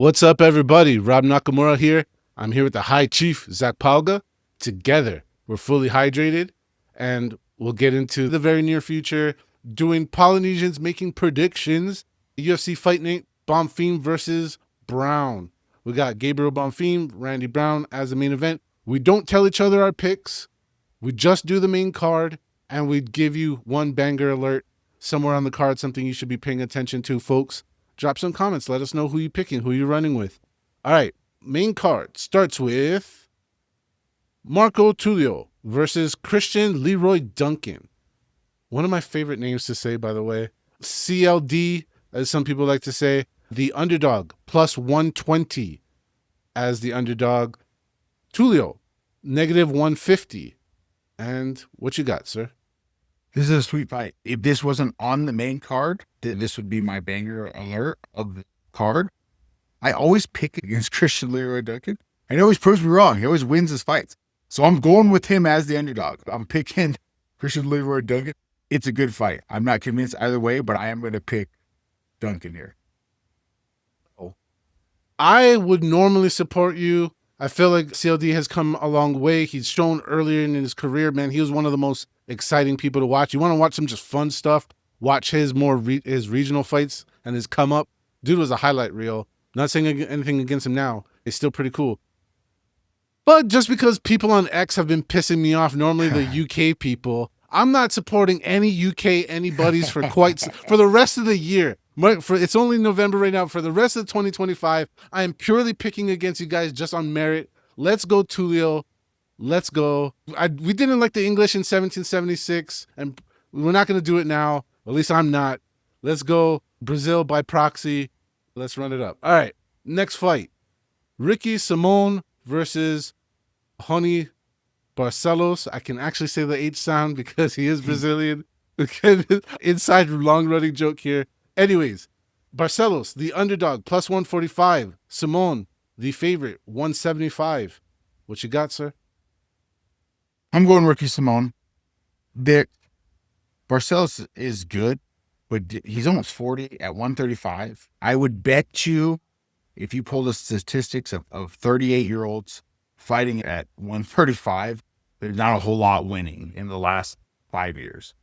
What's up, everybody? Rob Nakamura here. I'm here with the High Chief, Zac Pauga. Together, we're fully hydrated, and we'll get into the very near future doing Polynesians making predictions. UFC Fight Night, Bonfim versus Brown. We got Gabriel Bonfim, Randy Brown as the main event. We don't tell each other our picks. We just do the main card, and we give you one banger alert somewhere on the card, something you should be paying attention to, folks. Drop some comments. Let us know who you're picking, who you're running with. All right, main card starts with Marco Tulio versus Christian Leroy Duncan. One of my favorite names to say, by the way. CLD, as some people like to say. The underdog, plus 120 as the underdog. Tulio, negative 150. And what you got, sir? This is a sweet fight. If this wasn't on the main card, this would be my banger alert of the card. I always pick against Christian Leroy Duncan, and he always proves me wrong. He always wins his fights. So I'm going with him as the underdog. I'm picking Christian Leroy Duncan. It's a good fight. I'm not convinced either way, but I am going to pick Duncan here. I would normally support you. I feel like CLD has come a long way. He's shown earlier in his career, man, he was one of the most exciting people to watch. You want to watch some just fun stuff, watch his his regional fights and his come up. Dude was a highlight reel. Not saying anything against him now. It's still pretty cool. But just because people on X have been pissing me off, normally the UK people, I'm not supporting any UK anybody's for for the rest of the year. It's only November right now. For the rest of 2025, I am purely picking against you guys just on merit. Let's go, Tulio. Let's go. We didn't like the English in 1776, and we're not going to do it now. At least I'm not. Let's go, Brazil by proxy. Let's run it up. All right, next fight. Ricky Simon versus Rony Barcelos. I can actually say the H sound because he is Brazilian. Inside long-running joke here. Anyways, Barcelos, the underdog, plus 145. Simon, the favorite, 175. What you got, sir? I'm going Ricky Simon. Barcelos is good, but he's almost 40 at 135. I would bet you, if you pull the statistics of 38-year-olds fighting at 135, there's not a whole lot winning in the last 5 years.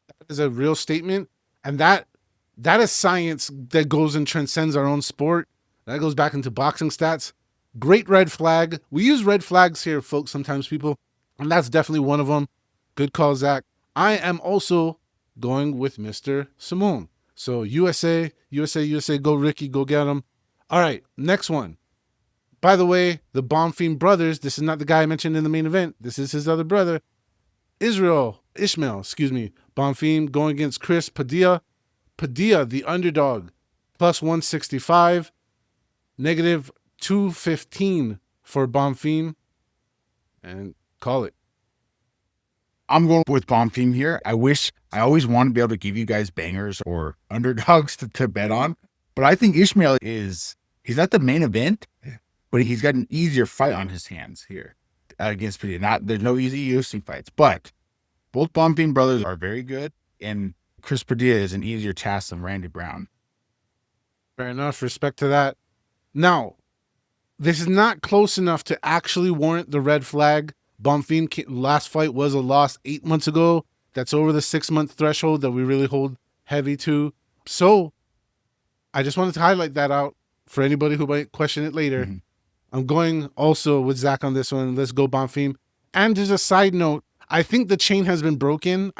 That is a real statement. And that is science that goes and transcends our own sport. That goes back into boxing stats. Great red flag. We use red flags here, folks, sometimes, people. And that's definitely one of them. Good call, Zach. I am also going with Mr. Simon. So USA, go Ricky, go get him. All right, next one. By the way, the Bonfim brothers, this is not the guy I mentioned in the main event. This is his other brother. Ishmael, Bonfim going against Chris Padilla. Padilla, the underdog, plus 165. Negative 215 for Bonfim. And call it. I'm going with Bonfim here. I always want to be able to give you guys bangers or underdogs to bet on. But I think Ishmael he's not the main event, but he's got an easier fight on his hands here against Padilla. There's no easy UFC fights, but both Bonfim brothers are very good, and Chris Padilla is an easier task than Randy Brown. Fair enough. Respect to that. Now, this is not close enough to actually warrant the red flag. Bonfim last fight was a loss 8 months ago. That's over the 6-month threshold that we really hold heavy to. So I just wanted to highlight that out for anybody who might question it later. Mm-hmm. I'm going also with Zach on this one. Let's go Bonfim. And just a side note, I think the chain has been broken,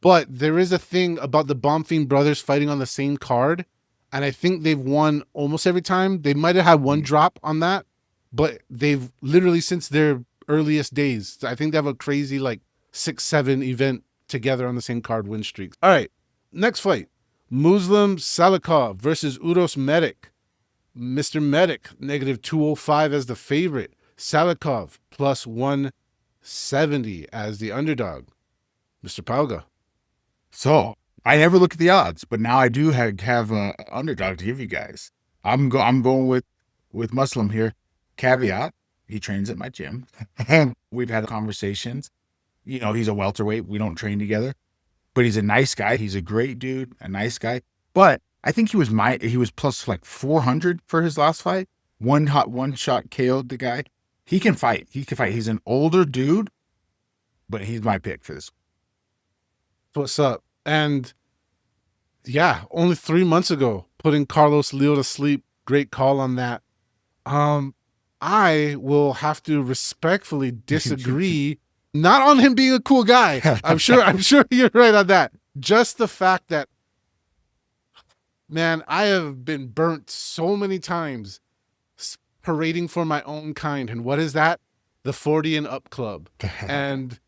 but there is a thing about the Bonfim brothers fighting on the same card, and I think they've won almost every time. They might have had one drop on that, but they've literally since their earliest days, I think they have a crazy 6-7 event together on the same card win streaks. All right, next fight. Muslim Salikov versus Uros Medic. Mr. Medic, negative 205 as the favorite. Salikov, plus 170 as the underdog. Mr. Pauga. So I never look at the odds, but now I do have an underdog to give you guys. I'm going with Muslim here. Caveat: he trains at my gym. We've had conversations. He's a welterweight. We don't train together, but he's a nice guy. He's a great dude, a nice guy. But I think he was plus like 400 for his last fight. One shot KO'd the guy. He can fight. He's an older dude, but he's my pick for this. What's up? And yeah, only 3 months ago, putting Carlos Leo to sleep. Great call on that. I will have to respectfully disagree. Not on him being a cool guy. I'm sure you're right on that. Just the fact that, man, I have been burnt so many times parading for my own kind. And what is that? The 40 and up club. And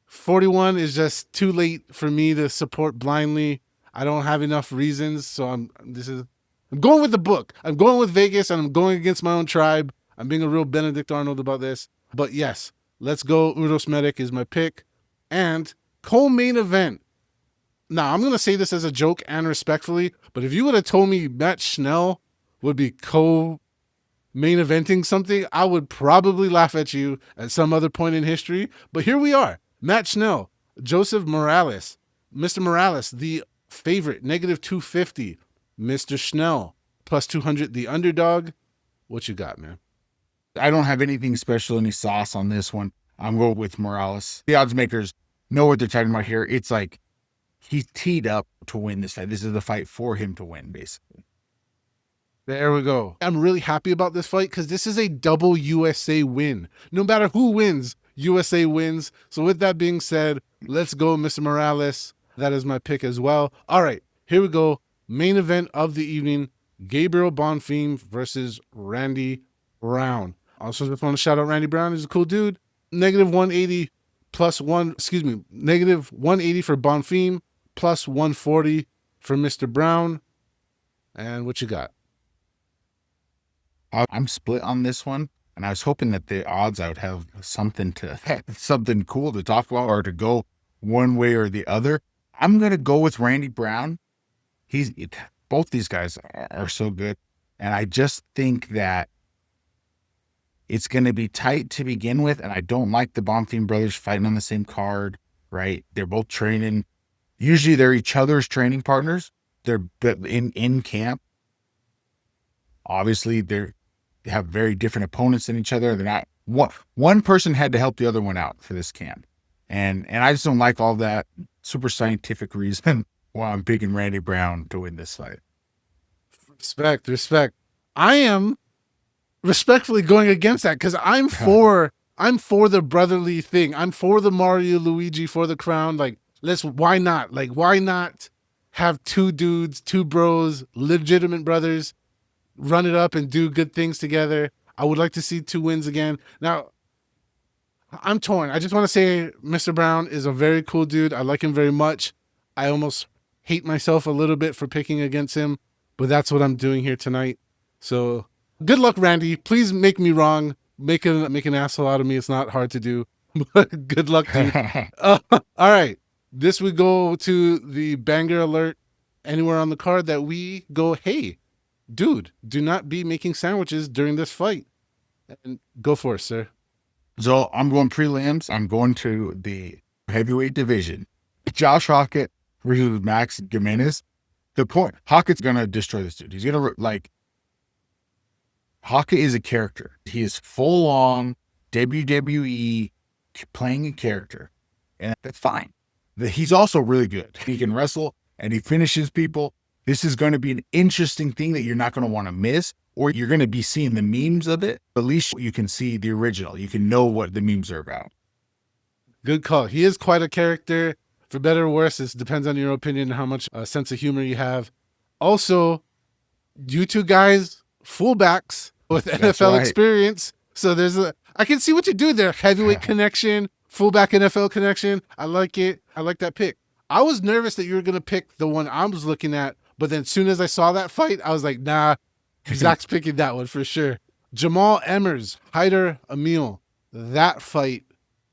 41 is just too late for me to support blindly. I don't have enough reasons. So I'm going with the book. I'm going with Vegas, and I'm going against my own tribe. I'm being a real Benedict Arnold about this. But yes, let's go. Uros Medic is my pick. And co-main event. Now, I'm going to say this as a joke and respectfully, but if you would have told me Matt Schnell would be co-main eventing something, I would probably laugh at you at some other point in history. But here we are. Matt Schnell, Joseph Morales, Mr. Morales, the favorite, negative 250. Mr. Schnell, plus 200, the underdog. What you got, man? I don't have anything special, any sauce on this one. I'm going with Morales. The odds makers know what they're talking about here. It's like he's teed up to win this fight. This is the fight for him to win, basically. There we go. I'm really happy about this fight because this is a double USA win. No matter who wins, USA wins. So with that being said, let's go, Mr. Morales. That is my pick as well. All right, here we go. Main event of the evening, Gabriel Bonfim versus Randy Brown. Also just want to shout out Randy Brown. He's a cool dude. Negative 180 negative 180 for Bonfim, plus 140 for Mr. Brown. And what you got? I'm split on this one, and I was hoping that the odds I would have something cool to talk about or to go one way or the other. I'm going to go with Randy Brown. Both these guys are so good, and I just think that it's going to be tight to begin with, and I don't like the Bonfim brothers fighting on the same card, right? They're both training. Usually they're each other's training partners. They're in camp. Obviously, they have very different opponents than each other. They're not one person had to help the other one out for this camp. And I just don't like all that super scientific reason why I'm picking Randy Brown to win this fight. Respect. I am respectfully going against that because I'm for the brotherly thing. I'm for the Mario Luigi for the crown. Like, why not? Like, why not have two dudes, two bros, legitimate brothers, run it up and do good things together? I would like to see two wins again. Now, I'm torn. I just want to say Mr. Brown is a very cool dude. I like him very much. I almost hate myself a little bit for picking against him, but that's what I'm doing here tonight. So good luck, Randy. Please make me wrong. Make an asshole out of me. It's not hard to do, but good luck, dude. All right. This would go to the banger alert anywhere on the card that we go, hey, dude, do not be making sandwiches during this fight. And go for it, sir. So I'm going prelims. I'm going to the heavyweight division. Josh Hockett versus Max Gimenez. The point, Hockett's going to destroy this dude. He's going to, Hockett is a character. He is full on WWE playing a character. And that's fine. He's also really good. He can wrestle and he finishes people. This is going to be an interesting thing that you're not going to want to miss, or you're going to be seeing the memes of it. At least you can see the original. You can know what the memes are about. Good call. He is quite a character. For better or worse, it depends on your opinion and how much sense of humor you have. Also, you two guys, fullbacks with NFL experience. So I can see what you do there. Heavyweight connection, fullback NFL connection. I like it. I like that pick. I was nervous that you were going to pick the one I was looking at, but then as soon as I saw that fight, I was like, nah, Zach's picking that one for sure. Jamal Emmers, Hyder Emil. That fight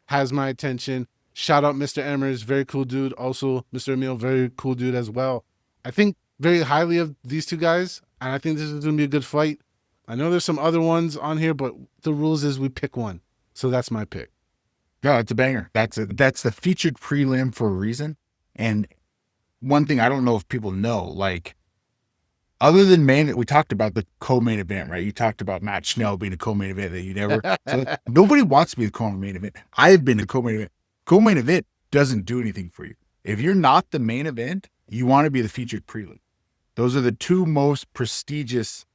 has my attention. Shout out Mr. Emmers, very cool dude. Also, Mr. Emil, very cool dude as well. I think very highly of these two guys, and I think this is going to be a good fight. I know there's some other ones on here, but the rules is we pick one. So that's my pick. No, it's a banger. That's the featured prelim for a reason. And one thing I don't know if people know, other than we talked about the co-main event, right? You talked about Matt Schnell being a co-main event that you never. So nobody wants to be the co-main event. I have been a co-main event. Co-main event doesn't do anything for you. If you're not the main event, you want to be the featured prelim. Those are the two most prestigious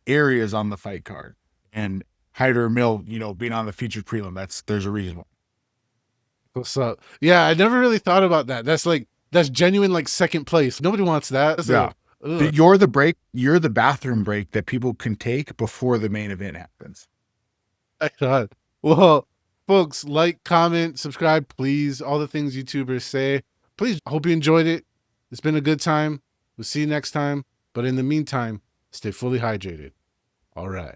areas on the fight card. And Hyder or Mill, being on the featured prelim, there's a reason why. What's up? Yeah, I never really thought about that. That's genuine, like, second place. Nobody wants that. Yeah. You're the bathroom break that people can take before the main event happens. God. Well, folks, like, comment, subscribe, please. All the things YouTubers say. Please, I hope you enjoyed it. It's been a good time. We'll see you next time. But in the meantime, stay fully hydrated. All right.